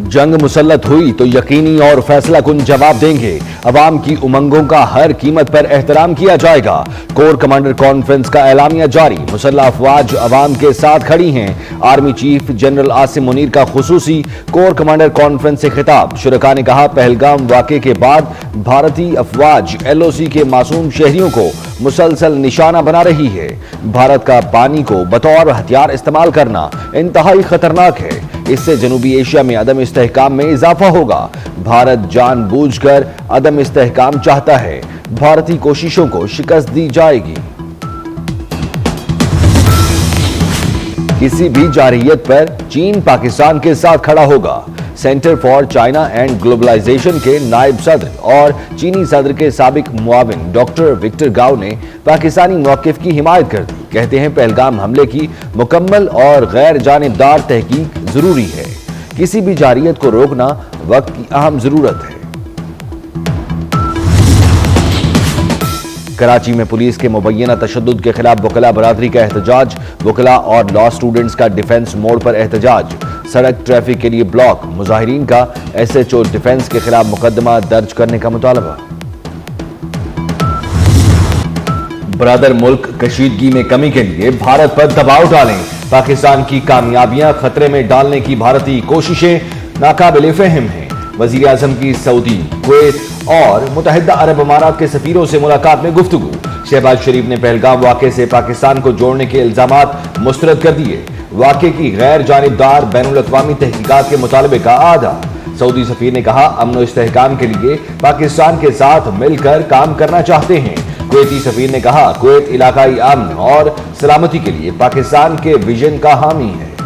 जंग मुसल्लत हुई तो यकीनी और फैसला कुन जवाब देंगे। अवाम की उमंगों का हर कीमत पर एहतराम किया जाएगा। कोर कमांडर कॉन्फ्रेंस का एलामिया जारी। मुसल्लह अफवाज अवाम के साथ खड़ी हैं। Army chief general Asim Munir का खुसूसी कोर कमांडर कॉन्फ्रेंस से खिताब। शुरका ने कहा, पहलगाम वाक़े के बाद भारतीय अफवाज LOC के मासूम शहरियों को मुसलसल निशाना बना रही है। भारत का पानी को बतौर हथियार इस्तेमाल करना इंतहाई खतरनाक है। इससे जनूबी एशिया में अदम इस्तेहकाम में इजाफा होगा। भारत जानबूझकर अदम इस्तेहकाम चाहता है। भारतीय कोशिशों को शिकस्त दी जाएगी। किसी भी जारहियत पर चीन पाकिस्तान के साथ खड़ा होगा। Center for China and Globalization के नायब सदर और चीनी सदर के साबिक मुआविन डॉक्टर विक्टर गाओ ने पाकिस्तानी मौकिफ की हिमायत कर दी। कहते हैं, पहलगाम हमले की मुकम्मल और गैर जानिबदार तहकीक जरूरी है। किसी भी जारहियत को रोकना वक्त की अहम जरूरत है। कराची में पुलिस के मुबैना तशद्दुद के खिलाफ वकला बरादरी का एहतजाज। वकला और लॉ स्टूडेंट्स का डिफेंस मोड़ पर एहतजाज। सड़क ट्रैफिक के लिए ब्लॉक। मुजाहिरीन का SHO डिफेंस के खिलाफ मुकदमा दर्ज करने का मुतालबा। ब्रदर मुल्क कशीदगी में कमी के लिए भारत पर दबाव डालें। पाकिस्तान की कामयाबियां खतरे में डालने की भारतीय कोशिशें नाकाबिले फहम हैं। वजीर आजम की सऊदी, कुवैत और मुत्तहिदा अरब अमारात के सफीरों से मुलाकात में गुफ्तगू। शहबाज शरीफ ने पहलगाम वाक़े से पाकिस्तान को जोड़ने के इल्जामात मुस्तरद कर दिए। वाक़े की गैर जानिबदार बैनुल-अक़वामी तहकीकात के मुतालबे का आदा। सऊदी सफीर ने कहा, अमन और इस्तेहकाम के लिए पाकिस्तान के साथ मिलकर काम करना चाहते हैं। कुवैती सफीर ने कहा, कुवैत इलाकाई अमन और सलामती के लिए पाकिस्तान के विजन का हामी है।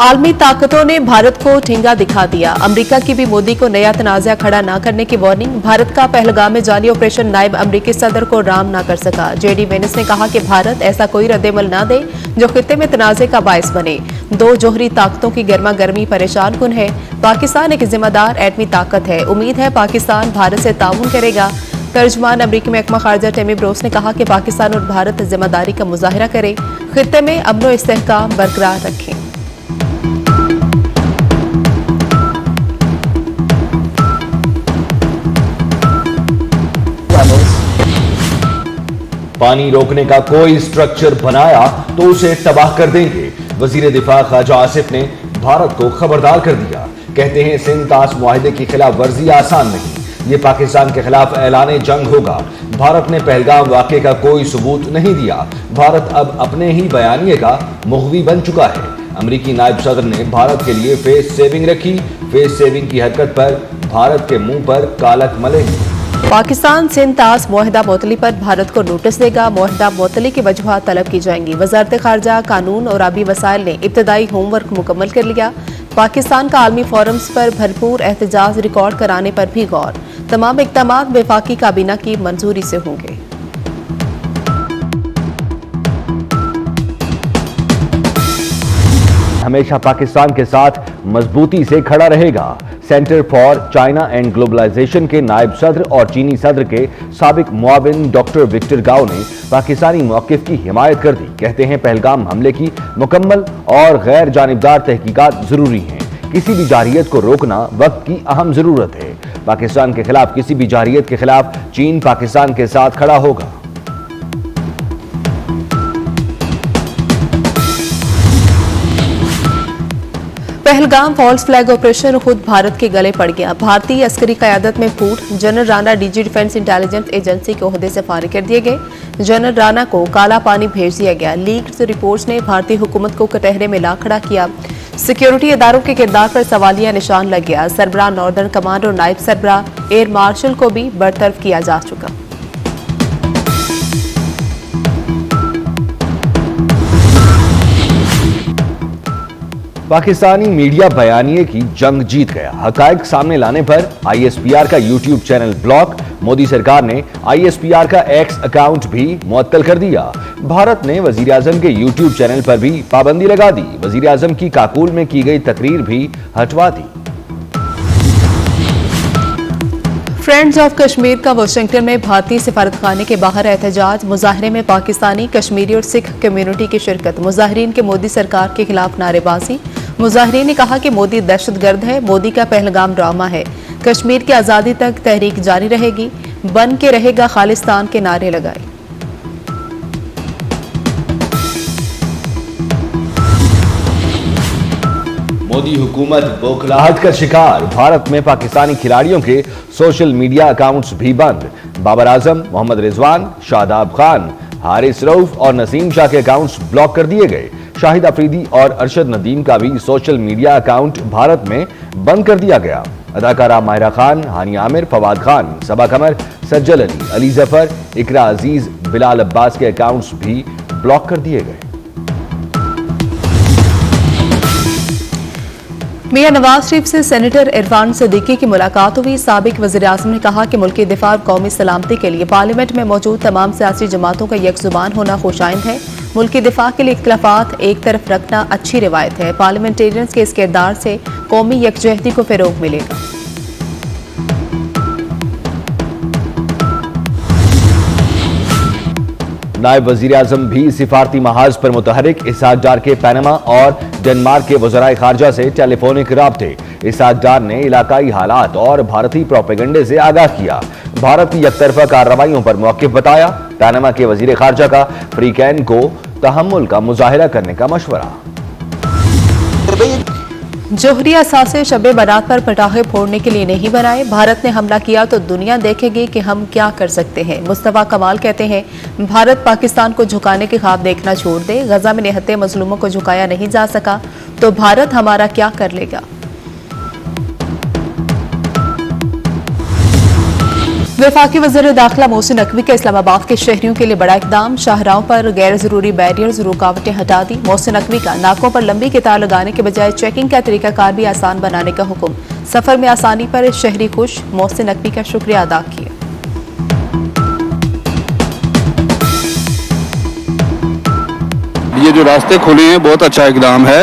आलमी ताकतों ने भारत को ठेंगा दिखा दिया। अमेरिका की भी मोदी को नया तनाज़ा खड़ा न करने की वार्निंग। भारत का पहलगाम में जाली ऑपरेशन नायब अमेरिकी सदर को राम न कर सका। JD वेनिस ने कहा कि भारत ऐसा कोई रद्देमल न दे जो खित्ते में तनाज़े का बायस बने। दो जोहरी ताकतों की गर्मा गर्मी परेशान कुन है। पाकिस्तान एक जिम्मेदार एटमी ताकत है। उम्मीद है पाकिस्तान भारत से ताउन करेगा। तर्जमान अमरीकी महकमा खारजा टेमी ब्रोस ने कहा कि पाकिस्तान और भारत जिम्मेदारी का मुजाहरा करे, खित्ते में अमन और इस्तेहकाम बरकरार रखें। पानी रोकने का कोई स्ट्रक्चर बनाया तो उसे तबाह कर देंगे। वजीर दिफा ख्वाजा आसिफ ने भारत को खबरदार कर दिया। कहते हैं, सिंध-तास मुआहिदे की खिलाफ वर्जी आसान नहीं, ये पाकिस्तान के खिलाफ ऐलान जंग होगा। भारत ने पहलगाम वाक़े का कोई सबूत नहीं दिया। भारत अब अपने ही बयानिए का मुग़वी बन चुका है। अमरीकी नायब सदर ने भारत के लिए फेस सेविंग रखी। फेस सेविंग की हरकत पर भारत के मुंह पर कालक मलेंगे। पाकिस्तान सिंध-तास मुआहिदा मुअत्तली पर भारत को नोटिस देगा। मुआहिदा मुअत्तली की वजूहात तलब की जाएंगी। वज़ारत खारजा, कानून और आबी वसाइल ने इब्तदाई होमवर्क मुकम्मल कर लिया। पाकिस्तान का आलमी फोरम्स पर भरपूर एहतजाज रिकॉर्ड कराने पर भी गौर। तमाम इक़दामात वफाकी काबीना की मंजूरी से होंगे। हमेशा पाकिस्तान के साथ मजबूती से खड़ा रहेगा। Center for China and Globalization के नायब सदर और चीनी सदर के साबिक मुआविन डॉक्टर विक्टर गाओ ने पाकिस्तानी मौकिफ की हिमायत कर दी। कहते हैं, पहलगाम हमले की मुकम्मल और गैर जानिबदार तहकीकात जरूरी हैं। किसी भी जारहियत को रोकना वक्त की अहम जरूरत है। पाकिस्तान के खिलाफ किसी भी जारहियत के खिलाफ चीन पाकिस्तान के साथ खड़ा होगा। पहलगाम फॉल्स फ्लैग ऑपरेशन खुद भारत के गले पड़ गया। भारतीय अस्करी क़यादत में फूट। General Rana DG defence intelligence agency के ओहदे से फारिग कर दिए गए। जनरल राणा को काला पानी भेज दिया गया। लीक्ड रिपोर्ट्स ने भारतीय हुकूमत को कटहरे में ला खड़ा किया। सिक्योरिटी इदारों के किरदार पर सवालिया निशान लग गया। सरबराह नॉर्दर्न कमांड और नायब सरबराह एयर मार्शल को भी बरतरफ किया जा चुका। पाकिस्तानी मीडिया बयानिए की जंग जीत गया। हकायक सामने लाने पर ISPR का YouTube चैनल ब्लॉक। मोदी सरकार ने ISPR का X अकाउंट भी मुअत्तल कर दिया। भारत ने वजीर आजम के YouTube चैनल पर भी पाबंदी लगा दी। वजीर आजम की काबुल में की गई तकरीर भी हटवा दी। फ्रेंड्स ऑफ कश्मीर का वाशिंगटन में भारतीय सिफारतखाने के बाहर एहतजाज। मुजाहरे में पाकिस्तानी, कश्मीरी और सिख कम्युनिटी की शिरकत। मुजाहरीन के मोदी सरकार के खिलाफ नारेबाजी। मुजाहरीन ने कहा कि मोदी दहशतगर्द है, मोदी का पहलगाम ड्रामा है। कश्मीर की आज़ादी तक तहरीक जारी रहेगी, बन के रहेगा खालिस्तान के नारे लगाए। मोदी हुकूमत बौखलाहट का शिकार। भारत में पाकिस्तानी खिलाड़ियों के सोशल मीडिया अकाउंट्स भी बंद। बाबर आजम, मोहम्मद रिजवान, शादाब खान, हारिस रऊफ और नसीम शाह के अकाउंट्स ब्लॉक कर दिए गए। शाहिद अफरीदी और अरशद नदीम का भी सोशल मीडिया अकाउंट भारत में बंद कर दिया गया। अदाकारा माहिरा खान, हानी आमिर, फवाद खान, सबा कमर, सज्जल अली, अली जफर, इकरा अजीज, बिलाल अब्बास के अकाउंट्स भी ब्लॉक कर दिए गए। मियां नवाज शरीफ से सेनेटर इरफान सिद्दीकी की मुलाकात हुई। साबिक वज़ीर-ए-आज़म ने कहा कि मुल्की दिफा और कौमी सलामती के लिए पार्लियामेंट में मौजूद तमाम सियासी जमातों का यकजुबान होना खुशाइंद है। मुल्की दिफा के लिए इख्तिलाफात एक तरफ रखना अच्छी रिवायत है। पार्लियामेंटेरियंस के इस किरदार से कौमी यकजहती को फ़रोग मिलेगा। नायब वजीर आजम भी सिफारती महाज पर मुतहरिक। इसहाक डार के पैनामा और डेनमार्क के वज़राए खारजा से टेलीफोनिक राब्ते। इसहाक डार ने इलाकाई हालात और भारतीय प्रोपेगेंडे से आगाह किया। भारत की एकतरफा कार्रवाइयों पर मौक़िफ़ बताया। पैनामा के वजीर खारजा का फ्रीकैन को तहम्मुल का मुजाहिरा करने का मशवरा। जोहरी असासे शबे बारात पर पटाखे फोड़ने के लिए नहीं बनाए। भारत ने हमला किया तो दुनिया देखेगी कि हम क्या कर सकते हैं। मुस्तफा कमाल कहते हैं, भारत पाकिस्तान को झुकाने के ख्वाब देखना छोड़ दे। गजा में निहत्ते मजलूमों को झुकाया नहीं जा सका तो भारत हमारा क्या कर लेगा। वफाकी वज़ीर दाखिला मोहसिन नकवी का इस्लामाबाद के शहरियों के लिए बड़ा इकदाम। शाहराहों पर गैर जरूरी बैरियर्स रुकावटें हटा दी। मोहसिन नकवी का नाकों पर लंबी कतार लगाने के बजाय चेकिंग का तरीकाकार भी आसान बनाने का हुक्म। सफर में आसानी पर शहरी खुश। मोहसिन नकवी का शुक्रिया अदा किया। ये जो रास्ते खुले हैं बहुत अच्छा इकदाम है।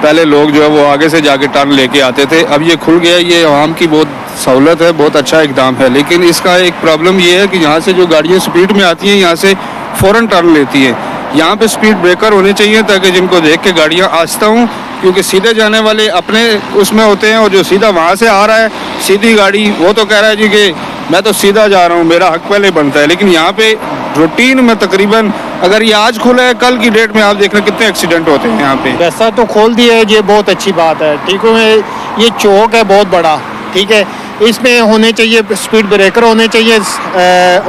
पहले लोग जो है वो आगे से जाके टर्न लेके आते थे, अब ये खुल गया। ये आवाम की बहुत सहूलत है, बहुत अच्छा इकदाम है। लेकिन इसका एक प्रॉब्लम ये है कि यहाँ से जो गाड़ियाँ स्पीड में आती हैं यहाँ से फ़ौरन टर्न लेती हैं। यहाँ पे स्पीड ब्रेकर होने चाहिए ताकि जिनको देख के गाड़ियाँ आहिस्ता हों, क्योंकि सीधे जाने वाले अपने उसमें होते हैं और जो सीधा वहाँ से आ रहा है सीधी गाड़ी वो तो कह रहा है जी कि मैं तो सीधा जा रहा हूँ, मेरा हक पहले बनता है। लेकिन यहाँ पे रूटीन में तकरीबन अगर ये आज खुला है, कल की डेट में आप देख रहे हैं कितने एक्सीडेंट होते हैं यहाँ पे। वैसा तो खोल दिया है, ये बहुत अच्छी बात है। ठीक है, ये चौक है बहुत बड़ा, ठीक है, इसमें होने चाहिए स्पीड ब्रेकर होने चाहिए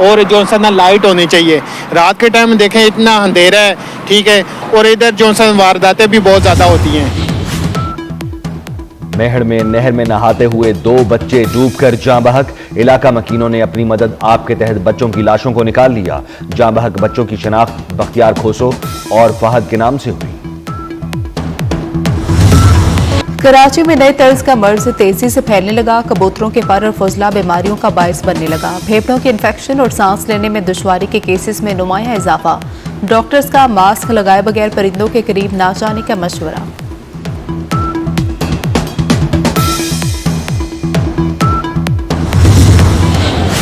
और जो सा ना लाइट होनी चाहिए। रात के टाइम देखें इतना अंधेरा है, ठीक है, और इधर जो सा वारदातें भी बहुत ज़्यादा होती हैं। मेहड़ में नहर में नहाते हुए 2 बच्चे डूबकर जाँ बहक। इलाका मकीनों ने अपनी मदद आप के तहत बच्चों की लाशों को निकाल लिया। जाँ बहक बच्चों की शनाख्त बख्तियार खोसो और फहद के नाम से हुई। कराची में नए तर्ज का मर्ज तेजी से फैलने लगा। कबूतरों के पर और फजला बीमारियों का बायस बनने लगा। फेफड़ों के इन्फेक्शन और सांस लेने में दुश्वारी के केसेस में नुमाया इजाफा। डॉक्टर्स का मास्क लगाए बगैर परिंदों के करीब ना जाने का मशवरा।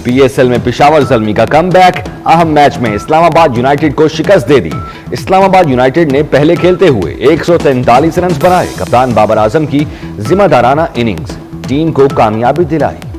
पीएसएल में पेशावर ज़ल्मी का कमबैक। अहम मैच में इस्लामाबाद यूनाइटेड को शिकस्त दे दी। इस्लामाबाद यूनाइटेड ने पहले खेलते हुए 143 रन बनाए। कप्तान बाबर आजम की जिम्मेदाराना इनिंग्स टीम को कामयाबी दिलाई।